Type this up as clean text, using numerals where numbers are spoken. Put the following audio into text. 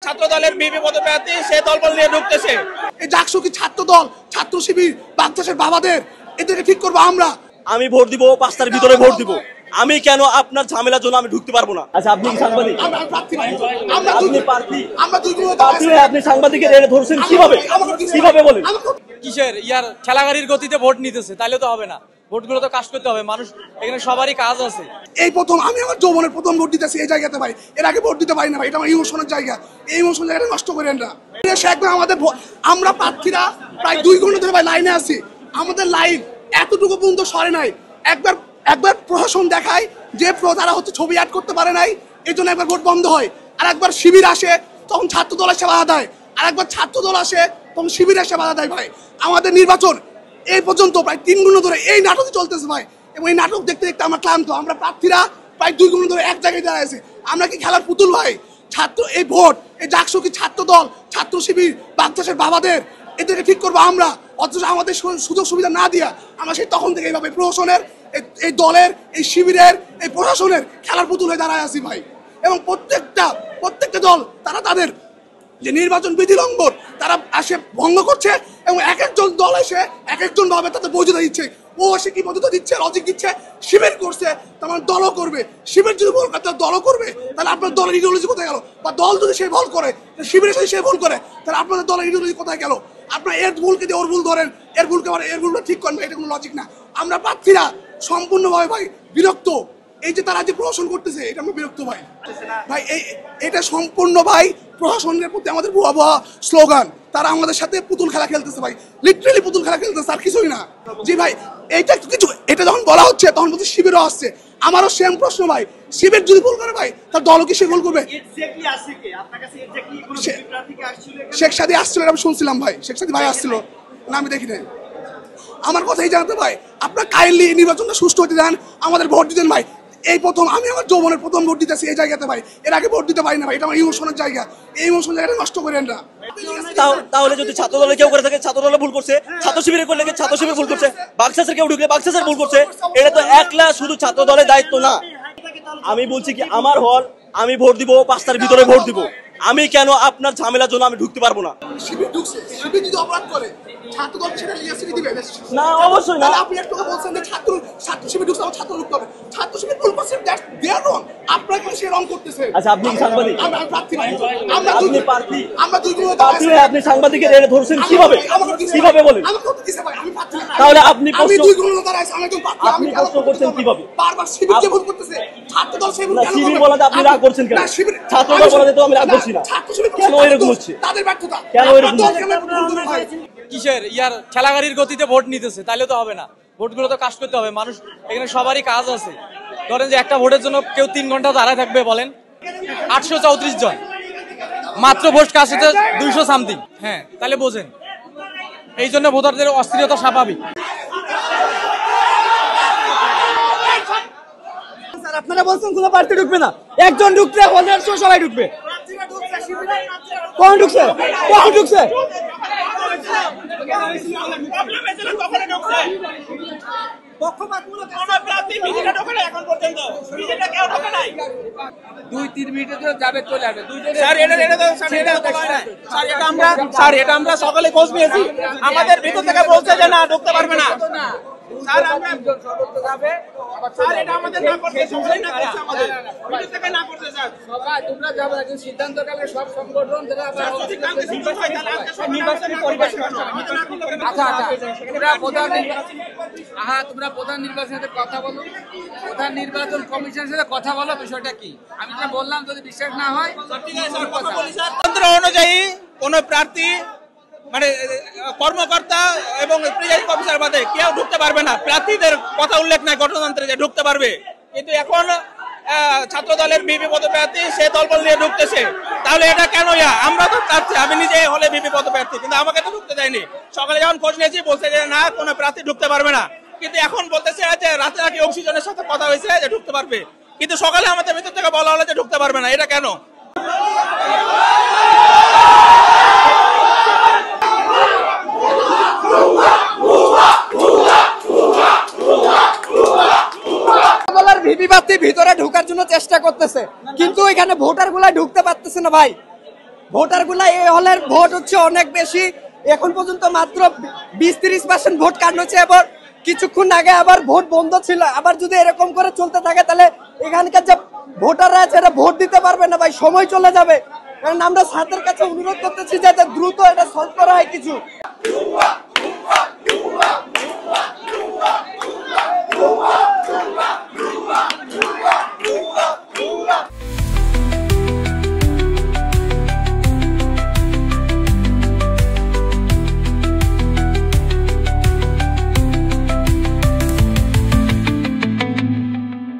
ছাত্র দলের বিপি পদপ্রার্থী সে দলবল নিয়ে ঢুকতেছে। এই ডাকসু কি ছাত্র দল, ছাত্র শিবির, বাচ্চাদের বাবাদের, এদেরকে ঠিক করবো আমরা। আমি ভোট দিব, 5টার ভিতরে ভোট দিব। আমি কেন আপনার ঝামেলার জন্য আমি ঢুকতে পারবো না? আচ্ছা, আপনি কি সাংবাদিক? আপনি প্রার্থী, আপনি সাংবাদিকের এনে ধরছেন কিভাবে? কিভাবে বলেন? কিসের ইয়ার ঠেলাগাড়ির গতিতে ভোট নিতেছে, তাইলে তো হবে না। ভোটগুলো তো কাজ করতে হবে, মানুষ এখানে সবারই কাজ আছে। এই প্রথম আমি আমার যৌবনের প্রথম ভোট দিতেছি এই জায়গাতে ভাই, এর আগে ভোট দিতে পারি না ভাই, এটা আমার ইমোশনের জায়গা। এই ইমোশনের জায়গাটা নষ্ট করেন না। একবার আমাদের আমরা প্রার্থীরা প্রায় 2 ঘন্টা ধরে ভাই লাইনে আছি, আমাদের লাইন এতটুকু পর্যন্ত সরে নাই। একবার প্রশাসন দেখায় যে তারা হচ্ছে ছবি অ্যাড করতে পারে নাই, এই জন্য একবার ভোট বন্ধ হয়। আর একবার শিবির আসে তখন ছাত্র দল এসে বাধা দেয়, আর একবার ছাত্র দল আসে তখন শিবির এসে বাধা দেয়। ভাই আমাদের নির্বাচন এই পর্যন্ত প্রায় 3 ঘন্টা ধরে এই নাটক চলতেছে ভাই, এবং এই নাটক দেখতে দেখতে আমরা ক্লান্ত। আমরা প্রার্থীরা প্রায় 2 ঘন্টা ধরে এক জায়গায় দাঁড়ায় আছি। আমরা কি খেলার পুতুল ভাই? ছাত্র এই ভোট, এই ডাকসু কি ছাত্র দল, ছাত্র শিবির, বাচ্চাদের বাবাদের, এদেরকে ঠিক করবো আমরা। অথচ আমাদের সুযোগ সুবিধা না দিয়া আমরা সেই তখন থেকে এইভাবে প্রশাসনের, এই দলের, এই শিবিরের, এই প্রশাসনের খেলার পুতুল হয়ে দাঁড়ায় আছি ভাই। এবং প্রত্যেকটা দল তারা তাদের যে নির্বাচন বিধি লঙ্ঘন তারা আসে ভঙ্গ করছে, এবং এক একজন দল এসে এক একজন ভাবে তাদের বৈধতা দিচ্ছে। ও এসে কি বৈধতা দিচ্ছে, লজিক দিচ্ছে, শিবির করছে তার দলও করবে। শিবির যদি ভুল করে তাহলে দলও করবে, তাহলে আপনার দলের ইডিওলজি কোথায় গেল? বা দল যদি সে ভুল করে, শিবিরের সাথে সে ভুল করে, তাহলে আপনাদের দলের ইডিওলজি কোথায় গেল? আপনার এর ভুলকে দিয়ে ওর ভুল ধরেন, এর ভুলকে আবার এর ভুলটা ঠিক করেন, এটা কোনো লজিক না। আমরা প্রার্থীরা সম্পূর্ণভাবে ভাই বিরক্ত। এই যে তারা যে প্রশাসন করতেছে এটা আমরা বিরক্ত ভাই। ভাই এটা সম্পূর্ণ ভাই প্রশাসনের প্রতি আমাদের ভুয়া স্লোগান। তারা আমাদের সাথে পুতুল খেলা খেলতেছে ভাই, লিটারেলি পুতুল খেলা খেলতেছে, আর কিছুই না। জি ভাই, এইটা কিছু, এটা যখন বলা হচ্ছে তখন বলছে শিবিরও আসছে। আমারও সেম প্রশ্ন ভাই, শিবির যদি ভুল করে ভাই তার দলও কি সে ভুল করবে? শেখ সাদি আসছিল, আমি শুনছিলাম ভাই, শেখ সাদি ভাই আসছিল না, আমি দেখি নাই। আমার কথাই জানাতে ভাই, আপনার কাইন্ডলি নির্বাচনটা সুষ্ঠু হতে দেন, আমাদের ভোট দিতেন ভাই। এই প্রথম আমি আমার যৌবনের প্রথম ভোট দিতেছি এই জায়গাতে ভাই, এর আগে ভোট দিতে পারি না ভাই, এটা আমার ইমোশনের জায়গা। এই ইমোশনের জায়গাটা নষ্ট করেন না। তাহলে যদি ছাত্র দলে কেউ করে থাকে ছাত্র দলে ভুল করছে, ছাত্র শিবিরে করলে ছাত্র শিবির ভুল করছে, বাক্সাসের কেউ ঢুকলে বাক্সাসের ভুল করছে, এটা তো একলা শুধু ছাত্র দলের দায়িত্ব না। আমি বলছি কি আমার হল, আমি ভোট দিব, 5টার ভিতরে ভোট দিব। আমি কেন আপনার ঝামেলার জন্য আমি ঢুকতে পারবো না? শিবির ঢুকছে, শিবির যদি অপরাধ করে ছাত্র দল সেটা লিয়াসিটি দিবে না? অবশ্যই না। আপনি একটু বলছেন যে ছাত্র শিবির ঢুকছে, ছাত্র ঢুকতে হবে, ছাত্র শিবির ভুল করছে, দ্যাটস দেয়ার রং, আপনারা কেন সে রং করতেছে? আচ্ছা, আপনি কি সাংবাদিক? আমরা প্রার্থী ভাই, আপনি প্রার্থী, আমরা 2 ঘন্টা প্রার্থী হয়ে আপনি সাংবাদিকের এনে ধরছেন কিভাবে? কিভাবে বলেন? আমি করতে দিছে ভাই, আমি প্রার্থী। তাহলে আপনি আমি 2 ঘন্টা দাঁড়াইছি, আমি একজন প্রার্থী, আপনি প্রশ্ন করছেন কিভাবে? বারবার শিবির যে ভুল করতেছে, ছাত্র দল সেই ভুল কেন করবে? শিবির বলাতে আপনি রাগ করছেন কেন? ছাত্র দল বলাতে তো আমি রাগ করছি না। কেন এরকম হচ্ছে? তাদের ব্যর্থতা, কেন এরকম ভাই? কিসের ইয়ার ঠেলাগাড়ির গতিতে ভোট নিতেছে, তাইলে তো হবে না। ভোটগুলো তো কাজ করতে হবে, মানুষ এখানে সবারই কাজ আছে। ধরেন যে একটা ভোটের জন্য কেউ 3 ঘন্টা দাঁড়ায় থাকবে, বলেন 834 জন, মাত্র ভোট কাজ হতে 200 সামথিং। হ্যাঁ, তাহলে বোঝেন, এই জন্য ভোটারদের অস্থিরতা স্বাভাবিক। আপনারা বলছেন কোনো প্রার্থী ঢুকবে না, একজন ঢুকলে সবাই ঢুকবে। কোন ঢুকছে? কোন ঢুকছে? এটা আমরা সকালে খোঁজ নিয়েছি, আমাদের ভিতর থেকে বলছে যে না ঢুকতে পারবে না। তোমরা প্রধান নির্বাচনের সাথে কথা বলো, প্রধান নির্বাচন কমিশনের সাথে কথা বলো, বিষয়টা কি? আমি যেটা বললাম, যদি বিশ্বাস না হয় তন্ত্র অনুযায়ী কোন প্রার্থী মানে কর্মকর্তা এবং প্রিজাইডিং অফিসার বাদে কেউ ঢুকতে পারবে না। প্রার্থীদের কথা উল্লেখ নাই গঠনতন্ত্রে যে ঢুকতে পারবে, কিন্তু এখন ছাত্র দলের বিপি পদপ্রার্থী সে দলবল নিয়ে ঢুকতেছে। তাহলে এটা কেন? আমরা তো চাচ্ছি, আমি নিজে হলে বিপি পদপ্রার্থী, কিন্তু আমাকে তো ঢুকতে দেয়নি। সকালে যখন খোঁজ নিয়েছি বলছে যে না, কোনো প্রার্থী ঢুকতে পারবে না, কিন্তু এখন বলতেছে যে রাতে নাকি অক্সিজেনের সাথে কথা হয়েছে যে ঢুকতে পারবে, কিন্তু সকালে আমাদের ভিতর থেকে বলা হলো যে ঢুকতে পারবে না। এটা কেন? ভিপি প্রার্থী ভিতরে ঢোকার জন্য চেষ্টা করতেছে, কিন্তু এখানে ভোটার গুলা ঢুকতে পারতেছে না ভাই। ভোটারগুলা এই হলের ভোট হচ্ছে অনেক বেশি। এখন পর্যন্ত মাত্র 20-30% ভোট কাটনো হচ্ছে। এবার কিছুক্ষণ আগে আবার ভোট বন্ধ ছিল। আবার যদি এরকম করে চলতে থাকে তাহলে এখানকার যে ভোটাররা আছে এটা ভোট দিতে পারবে না ভাই, সময় চলে যাবে। কারণ আমরা ছাত্রের কাছে অনুরোধ করতেছি যাতে দ্রুত এটা সলভ করা হয় কিছু।